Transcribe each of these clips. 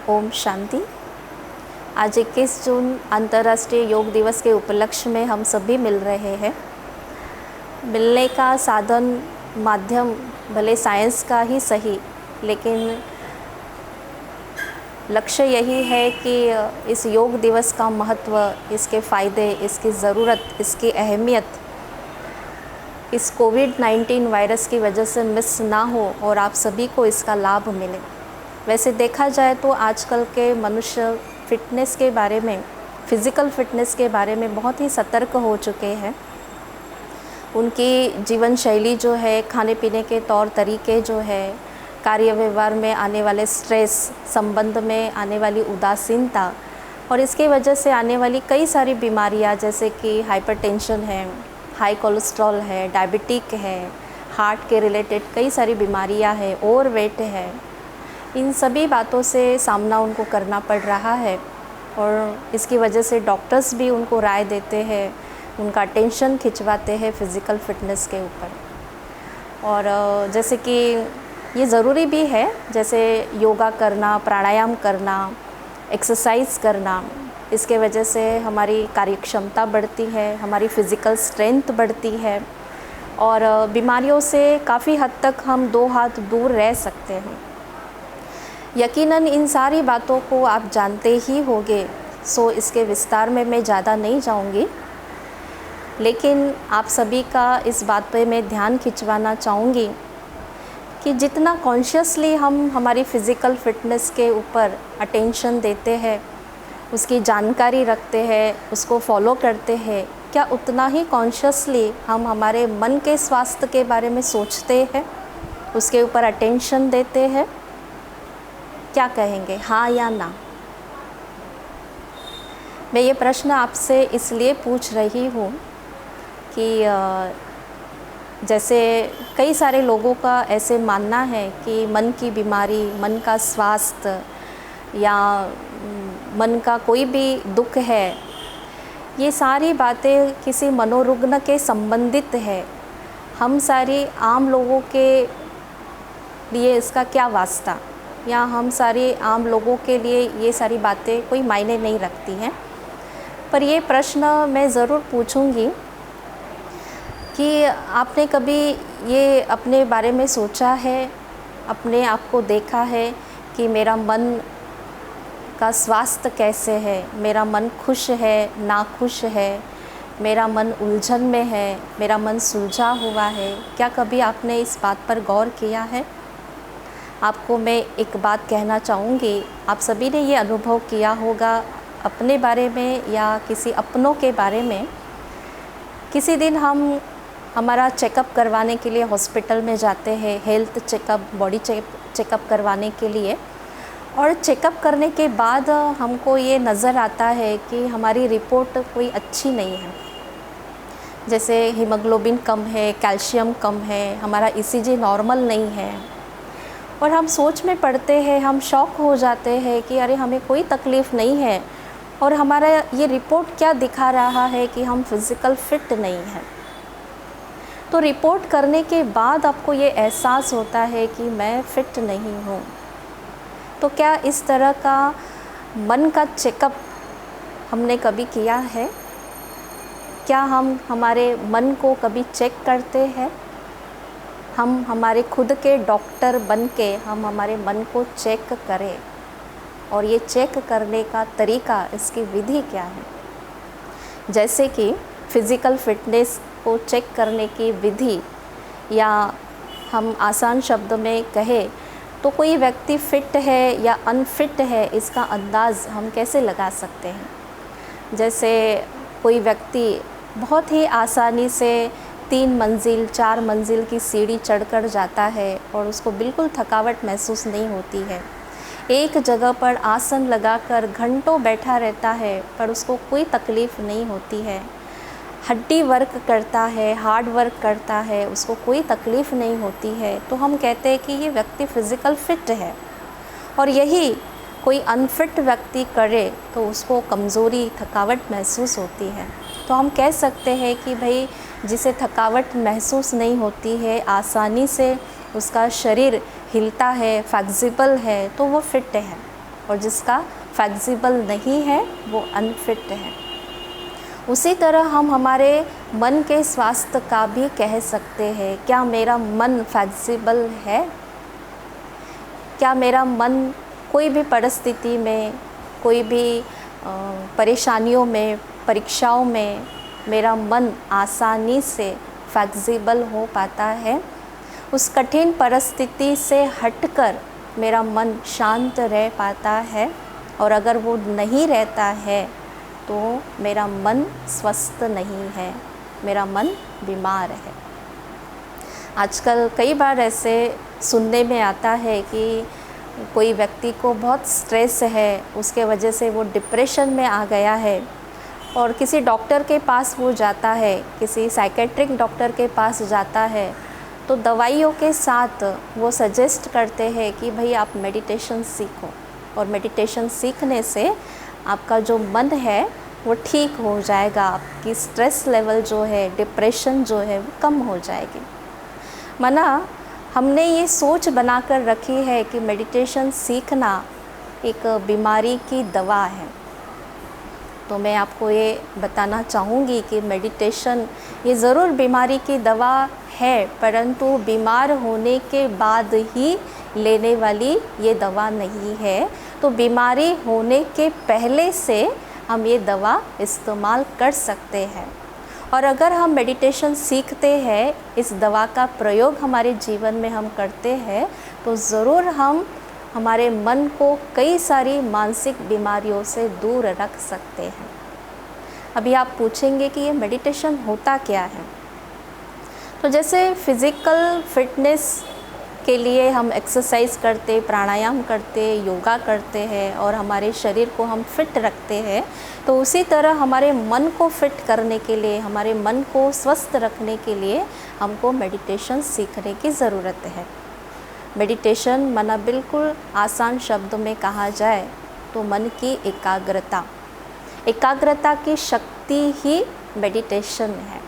ओम शांति। आज 21 जून अंतर्राष्ट्रीय योग दिवस के उपलक्ष्य में हम सभी मिल रहे हैं। मिलने का साधन माध्यम भले साइंस का ही सही, लेकिन लक्ष्य यही है कि इस योग दिवस का महत्व, इसके फ़ायदे, इसकी ज़रूरत, इसकी अहमियत इस कोविड-19 वायरस की वजह से मिस ना हो और आप सभी को इसका लाभ मिले। वैसे देखा जाए तो आजकल के मनुष्य फ़िटनेस के बारे में, फ़िज़िकल फ़िटनेस के बारे में बहुत ही सतर्क हो चुके हैं। उनकी जीवन शैली जो है, खाने पीने के तौर तरीके जो है, कार्य व्यवहार में आने वाले स्ट्रेस, संबंध में आने वाली उदासीनता और इसकी वजह से आने वाली कई सारी बीमारियां जैसे कि हाइपरटेंशन है, हाई कोलेस्ट्रॉल है, डायबिटिक है, हार्ट के रिलेटेड कई सारी बीमारियां हैं, ओवरवेट है। इन सभी बातों से सामना उनको करना पड़ रहा है और इसकी वजह से डॉक्टर्स भी उनको राय देते हैं, उनका अटेंशन खिंचवाते हैं फ़िज़िकल फ़िटनेस के ऊपर। और जैसे कि ये ज़रूरी भी है, जैसे योगा करना, प्राणायाम करना, एक्सरसाइज करना, इसके वजह से हमारी कार्यक्षमता बढ़ती है, हमारी फ़िज़िकल स्ट्रेंथ बढ़ती है और बीमारियों से काफ़ी हद तक हम दो हाथ दूर रह सकते हैं। यकीनन इन सारी बातों को आप जानते ही होंगे, सो इसके विस्तार में मैं ज़्यादा नहीं जाऊंगी, लेकिन आप सभी का इस बात पे मैं ध्यान खिंचवाना चाहूँगी कि जितना कॉन्शियसली हम हमारी फ़िज़िकल फ़िटनेस के ऊपर अटेंशन देते हैं, उसकी जानकारी रखते हैं, उसको फॉलो करते हैं, क्या उतना ही कॉन्शियसली हम हमारे मन के स्वास्थ्य के बारे में सोचते हैं, उसके ऊपर अटेंशन देते हैं? क्या कहेंगे, हाँ या ना? मैं ये प्रश्न आपसे इसलिए पूछ रही हूँ कि जैसे कई सारे लोगों का ऐसे मानना है कि मन की बीमारी, मन का स्वास्थ्य या मन का कोई भी दुख है, ये सारी बातें किसी मनोरुग्ण के संबंधित है। हम सारी आम लोगों के लिए इसका क्या वास्ता, या हम सारे आम लोगों के लिए ये सारी बातें कोई मायने नहीं रखती हैं। पर ये प्रश्न मैं ज़रूर पूछूंगी कि आपने कभी ये अपने बारे में सोचा है, अपने आप को देखा है कि मेरा मन का स्वास्थ्य कैसे है, मेरा मन खुश है, नाखुश है, मेरा मन उलझन में है, मेरा मन सुलझा हुआ है? क्या कभी आपने इस बात पर गौर किया है? आपको मैं एक बात कहना चाहूँगी, आप सभी ने ये अनुभव किया होगा अपने बारे में या किसी अपनों के बारे में। किसी दिन हम हमारा चेकअप करवाने के लिए हॉस्पिटल में जाते हैं, हेल्थ चेकअप, बॉडी चेकअप करवाने के लिए, और चेकअप करने के बाद हमको ये नज़र आता है कि हमारी रिपोर्ट कोई अच्छी नहीं है। जैसे हीमोग्लोबिन कम है, कैल्शियम कम है, हमारा ईसीजी नॉर्मल नहीं है और हम सोच में पड़ते हैं, हम शॉक हो जाते हैं कि अरे हमें कोई तकलीफ़ नहीं है और हमारा ये रिपोर्ट क्या दिखा रहा है कि हम फ़िज़िकल फ़िट नहीं हैं। तो रिपोर्ट करने के बाद आपको ये एहसास होता है कि मैं फ़िट नहीं हूँ। तो क्या इस तरह का मन का चेकअप हमने कभी किया है? क्या हम हमारे मन को कभी चेक करते हैं? हम हमारे खुद के डॉक्टर बन के हम हमारे मन को चेक करें, और ये चेक करने का तरीका, इसकी विधि क्या है? जैसे कि फ़िज़िकल फ़िटनेस को चेक करने की विधि, या हम आसान शब्द में कहें तो कोई व्यक्ति फ़िट है या अनफिट है, इसका अंदाज़ हम कैसे लगा सकते हैं? जैसे कोई व्यक्ति बहुत ही आसानी से 3 मंजिल 4 मंजिल की सीढ़ी चढ़कर जाता है और उसको बिल्कुल थकावट महसूस नहीं होती है। एक जगह पर आसन लगाकर घंटों बैठा रहता है पर उसको कोई तकलीफ़ नहीं होती है। हड्डी वर्क करता है, हार्ड वर्क करता है, उसको कोई तकलीफ़ नहीं होती है, तो हम कहते हैं कि ये व्यक्ति फ़िज़िकल फ़िट है। और यही कोई अनफिट व्यक्ति करे तो उसको कमज़ोरी, थकावट महसूस होती है। तो हम कह सकते हैं कि भाई जिसे थकावट महसूस नहीं होती है, आसानी से उसका शरीर हिलता है, फ्लेक्सिबल है, तो वो फिट है। और जिसका फ्लेक्सिबल नहीं है वो अनफिट है। उसी तरह हम हमारे मन के स्वास्थ्य का भी कह सकते हैं, क्या मेरा मन फ्लेक्सिबल है? क्या मेरा मन कोई भी परिस्थिति में, कोई भी परेशानियों में, परीक्षाओं में मेरा मन आसानी से फ्लेक्सिबल हो पाता है? उस कठिन परिस्थिति से हटकर मेरा मन शांत रह पाता है? और अगर वो नहीं रहता है तो मेरा मन स्वस्थ नहीं है, मेरा मन बीमार है। आजकल कई बार ऐसे सुनने में आता है कि कोई व्यक्ति को बहुत स्ट्रेस है, उसके वजह से वो डिप्रेशन में आ गया है और किसी डॉक्टर के पास वो जाता है, किसी साइकेट्रिक डॉक्टर के पास जाता है, तो दवाइयों के साथ वो सजेस्ट करते हैं कि भाई आप मेडिटेशन सीखो, और मेडिटेशन सीखने से आपका जो मन है वो ठीक हो जाएगा, आपकी स्ट्रेस लेवल जो है, डिप्रेशन जो है वो कम हो जाएगी। माना हमने ये सोच बनाकर रखी है कि मेडिटेशन सीखना एक बीमारी की दवा है। तो मैं आपको ये बताना चाहूँगी कि मेडिटेशन ये ज़रूर बीमारी की दवा है, परंतु बीमार होने के बाद ही लेने वाली ये दवा नहीं है। तो बीमारी होने के पहले से हम ये दवा इस्तेमाल कर सकते हैं। और अगर हम मेडिटेशन सीखते हैं, इस दवा का प्रयोग हमारे जीवन में हम करते हैं, तो ज़रूर हम हमारे मन को कई सारी मानसिक बीमारियों से दूर रख सकते हैं। अभी आप पूछेंगे कि ये मेडिटेशन होता क्या है? तो जैसे फिज़िकल फिटनेस के लिए हम एक्सरसाइज करते, प्राणायाम करते, योगा करते हैं और हमारे शरीर को हम फिट रखते हैं, तो उसी तरह हमारे मन को फिट करने के लिए, हमारे मन को स्वस्थ रखने के लिए हमको मेडिटेशन सीखने की ज़रूरत है। मेडिटेशन माना बिल्कुल आसान शब्द में कहा जाए तो मन की एकाग्रता, एकाग्रता की शक्ति ही मेडिटेशन है।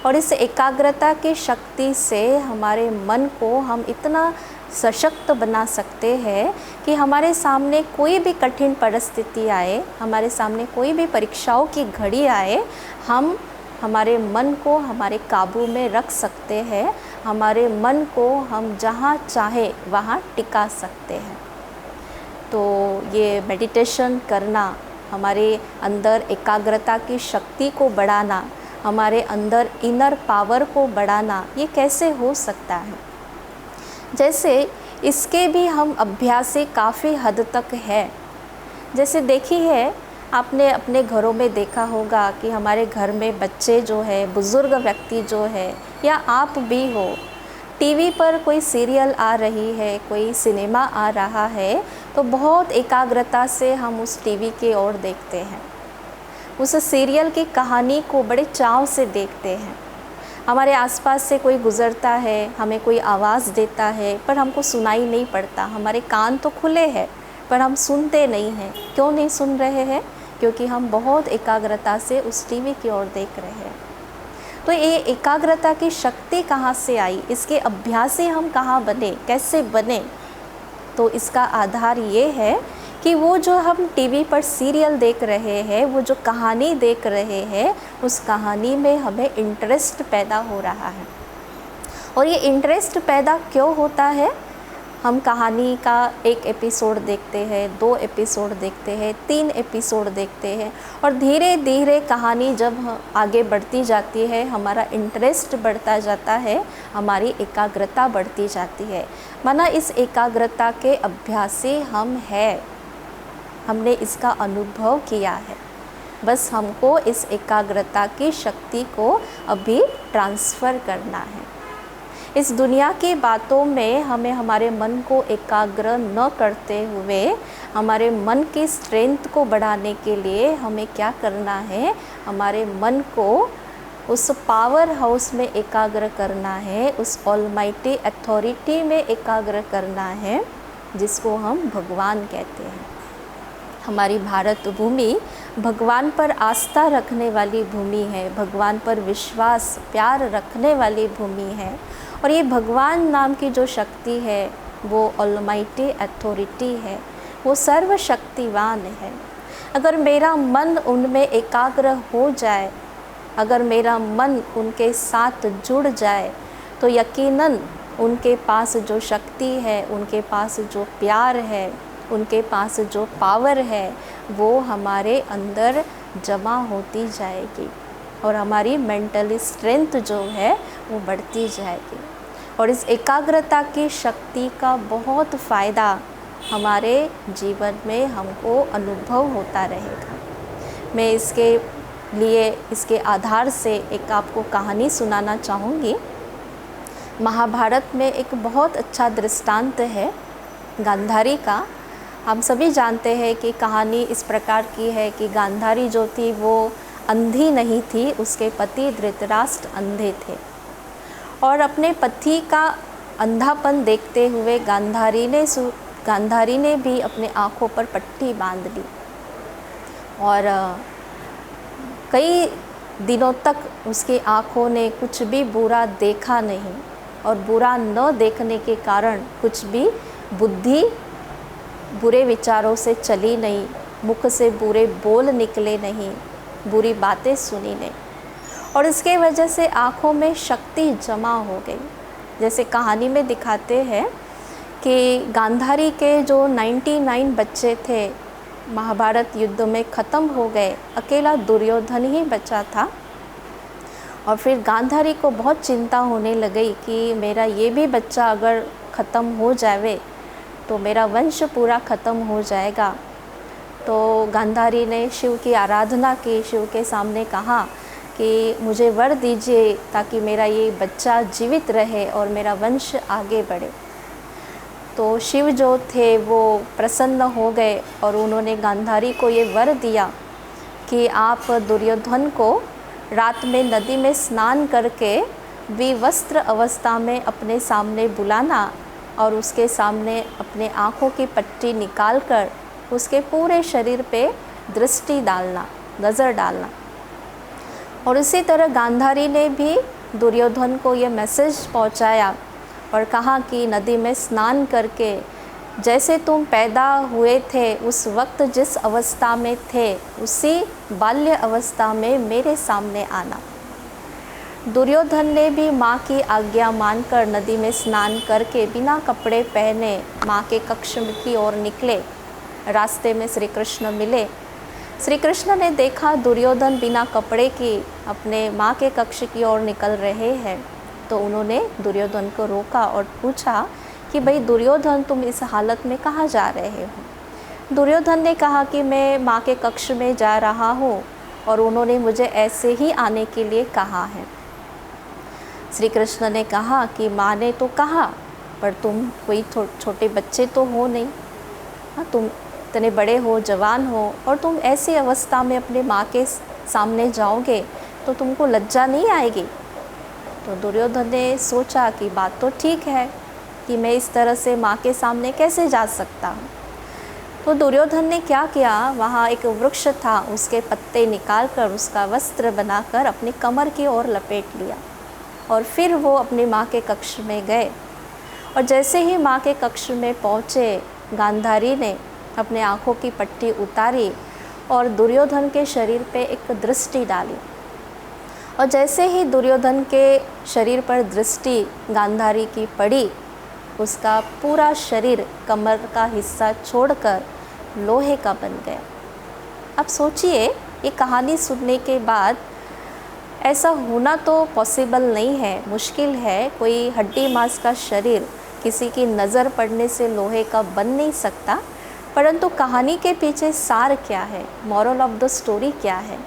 और इस एकाग्रता की शक्ति से हमारे मन को हम इतना सशक्त बना सकते हैं कि हमारे सामने कोई भी कठिन परिस्थिति आए, हमारे सामने कोई भी परीक्षाओं की घड़ी आए, हम हमारे मन को हमारे काबू में रख सकते हैं, हमारे मन को हम जहाँ चाहे वहाँ टिका सकते हैं। तो ये मेडिटेशन करना, हमारे अंदर एकाग्रता की शक्ति को बढ़ाना, हमारे अंदर इनर पावर को बढ़ाना, ये कैसे हो सकता है? जैसे इसके भी हम अभ्यासी काफ़ी हद तक है। जैसे देखिए, आपने अपने घरों में देखा होगा कि हमारे घर में बच्चे जो है, बुज़ुर्ग व्यक्ति जो है, या आप भी हो, टीवी पर कोई सीरियल आ रही है, कोई सिनेमा आ रहा है, तो बहुत एकाग्रता से हम उस टीवी की ओर देखते हैं, उस सीरियल की कहानी को बड़े चाव से देखते हैं। हमारे आसपास से कोई गुज़रता है, हमें कोई आवाज़ देता है, पर हमको सुनाई नहीं पड़ता, हमारे कान तो खुले हैं पर हम सुनते नहीं हैं। क्यों नहीं सुन रहे हैं? क्योंकि हम बहुत एकाग्रता से उस टीवी की ओर देख रहे हैं। तो ये एकाग्रता की शक्ति कहाँ से आई? इसके अभ्यासी हम कहाँ बने, कैसे बने? तो इसका आधार ये है कि वो जो हम टीवी पर सीरियल देख रहे हैं, वो जो कहानी देख रहे हैं, उस कहानी में हमें इंटरेस्ट पैदा हो रहा है। और ये इंटरेस्ट पैदा क्यों होता है? हम कहानी का एक एपिसोड देखते हैं, 2 एपिसोड देखते हैं, 3 एपिसोड देखते हैं, और धीरे धीरे कहानी जब आगे बढ़ती जाती है, हमारा इंटरेस्ट बढ़ता जाता है, हमारी एकाग्रता बढ़ती जाती है। माना इस एकाग्रता के अभ्यासी हम हैं, हमने इसका अनुभव किया है। बस हमको इस एकाग्रता की शक्ति को अभी ट्रांसफ़र करना है। इस दुनिया की बातों में हमें हमारे मन को एकाग्र न करते हुए हमारे मन की स्ट्रेंथ को बढ़ाने के लिए हमें क्या करना है? हमारे मन को उस पावर हाउस में एकाग्र करना है, उस ऑलमाइटी अथॉरिटी में एकाग्र करना है, जिसको हम भगवान कहते हैं। हमारी भारत भूमि भगवान पर आस्था रखने वाली भूमि है, भगवान पर विश्वास, प्यार रखने वाली भूमि है। और ये भगवान नाम की जो शक्ति है वो ऑलमाइटी अथॉरिटी है, वो सर्वशक्तिवान है। अगर मेरा मन उनमें एकाग्र हो जाए, अगर मेरा मन उनके साथ जुड़ जाए, तो यकीनन उनके पास जो शक्ति है, उनके पास जो प्यार है, उनके पास जो पावर है, वो हमारे अंदर जमा होती जाएगी और हमारी मेंटली स्ट्रेंथ जो है वो बढ़ती जाएगी। और इस एकाग्रता की शक्ति का बहुत फ़ायदा हमारे जीवन में हमको अनुभव होता रहेगा। मैं इसके लिए, इसके आधार से एक आपको कहानी सुनाना चाहूँगी। महाभारत में एक बहुत अच्छा दृष्टांत है गांधारी का। हम सभी जानते हैं कि कहानी इस प्रकार की है कि गांधारी जो थी वो अंधी नहीं थी, उसके पति धृतराष्ट्र अंधे थे और अपने पति का अंधापन देखते हुए गांधारी ने भी अपने आँखों पर पट्टी बांध ली और कई दिनों तक उसकी आँखों ने कुछ भी बुरा देखा नहीं और बुरा न देखने के कारण कुछ भी बुद्धि बुरे विचारों से चली नहीं, मुख से बुरे बोल निकले नहीं, बुरी बातें सुनी नहीं और इसके वजह से आँखों में शक्ति जमा हो गई। जैसे कहानी में दिखाते हैं कि गांधारी के जो 99 बच्चे थे महाभारत युद्ध में ख़त्म हो गए, अकेला दुर्योधन ही बचा था और फिर गांधारी को बहुत चिंता होने लगी कि मेरा ये भी बच्चा अगर ख़त्म हो जावे तो मेरा वंश पूरा ख़त्म हो जाएगा। तो गांधारी ने शिव की आराधना की, शिव के सामने कहा कि मुझे वर दीजिए ताकि मेरा ये बच्चा जीवित रहे और मेरा वंश आगे बढ़े। तो शिव जो थे वो प्रसन्न हो गए और उन्होंने गांधारी को ये वर दिया कि आप दुर्योधन को रात में नदी में स्नान करके विवस्त्र अवस्था में अपने सामने बुलाना और उसके सामने अपने आँखों की पट्टी निकालकर उसके पूरे शरीर पे दृष्टि डालना, नज़र डालना। और इसी तरह गांधारी ने भी दुर्योधन को ये मैसेज पहुंचाया और कहा कि नदी में स्नान करके जैसे तुम पैदा हुए थे उस वक्त जिस अवस्था में थे उसी बाल्य अवस्था में मेरे सामने आना। दुर्योधन ने भी माँ की आज्ञा मानकर नदी में स्नान करके बिना कपड़े पहने माँ के कक्ष की ओर निकले। रास्ते में श्री कृष्ण मिले। श्री कृष्ण ने देखा दुर्योधन बिना कपड़े की अपने माँ के कक्ष की ओर निकल रहे हैं, तो उन्होंने दुर्योधन को रोका और पूछा कि भाई दुर्योधन, तुम इस हालत में कहाँ जा रहे हो। दुर्योधन ने कहा कि मैं माँ के कक्ष में जा रहा हूँ और उन्होंने मुझे ऐसे ही आने के लिए कहा है। श्री कृष्ण ने कहा कि माँ ने तो कहा, पर तुम कोई छोटे बच्चे तो हो नहीं, तुम इतने बड़े हो, जवान हो और तुम ऐसी अवस्था में अपने माँ के सामने जाओगे तो तुमको लज्जा नहीं आएगी। तो दुर्योधन ने सोचा कि बात तो ठीक है कि मैं इस तरह से माँ के सामने कैसे जा सकता हूँ। तो दुर्योधन ने क्या किया, वहाँ एक वृक्ष था, उसके पत्ते निकालकर उसका वस्त्र बनाकर अपनी कमर की ओर लपेट लिया और फिर वो अपनी माँ के कक्ष में गए। और जैसे ही माँ के कक्ष में पहुँचे, गांधारी ने अपने आँखों की पट्टी उतारी और दुर्योधन के शरीर पे एक दृष्टि डाली। और जैसे ही दुर्योधन के शरीर पर दृष्टि गांधारी की पड़ी, उसका पूरा शरीर कमर का हिस्सा छोड़कर लोहे का बन गया। अब सोचिए, ये कहानी सुनने के बाद ऐसा होना तो पॉसिबल नहीं है, मुश्किल है। कोई हड्डी मांस का शरीर किसी की नज़र पड़ने से लोहे का बन नहीं सकता। परंतु कहानी के पीछे सार क्या है, मॉरल ऑफ द स्टोरी क्या है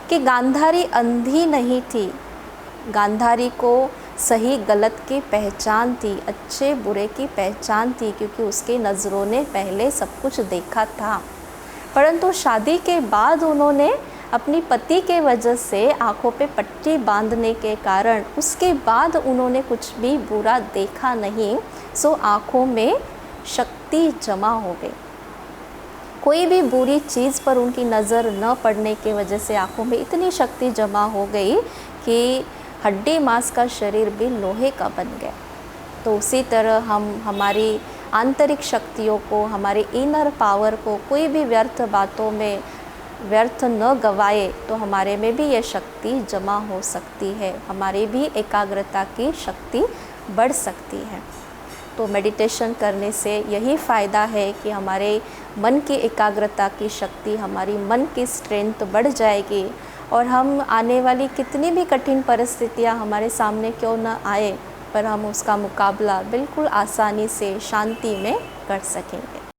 कि गांधारी अंधी नहीं थी। गांधारी को सही गलत की पहचान थी, अच्छे बुरे की पहचान थी, क्योंकि उसके नज़रों ने पहले सब कुछ देखा था। परंतु शादी के बाद उन्होंने अपनी पति के वजह से आँखों पे पट्टी बांधने के कारण उसके बाद उन्होंने कुछ भी बुरा देखा नहीं, सो आँखों में शक्ति जमा हो गई। कोई भी बुरी चीज़ पर उनकी नज़र न पड़ने की वजह से आँखों में इतनी शक्ति जमा हो गई कि हड्डी मांस का शरीर भी लोहे का बन गया। तो उसी तरह हम हमारी आंतरिक शक्तियों को, हमारे इनर पावर को कोई भी व्यर्थ बातों में व्यर्थ न गवाए, तो हमारे में भी ये शक्ति जमा हो सकती है, हमारी भी एकाग्रता की शक्ति बढ़ सकती है। तो मेडिटेशन करने से यही फ़ायदा है कि हमारे मन की एकाग्रता की शक्ति, हमारी मन की स्ट्रेंथ बढ़ जाएगी और हम आने वाली कितनी भी कठिन परिस्थितियाँ हमारे सामने क्यों न आए, पर हम उसका मुकाबला बिल्कुल आसानी से शांति में कर सकेंगे।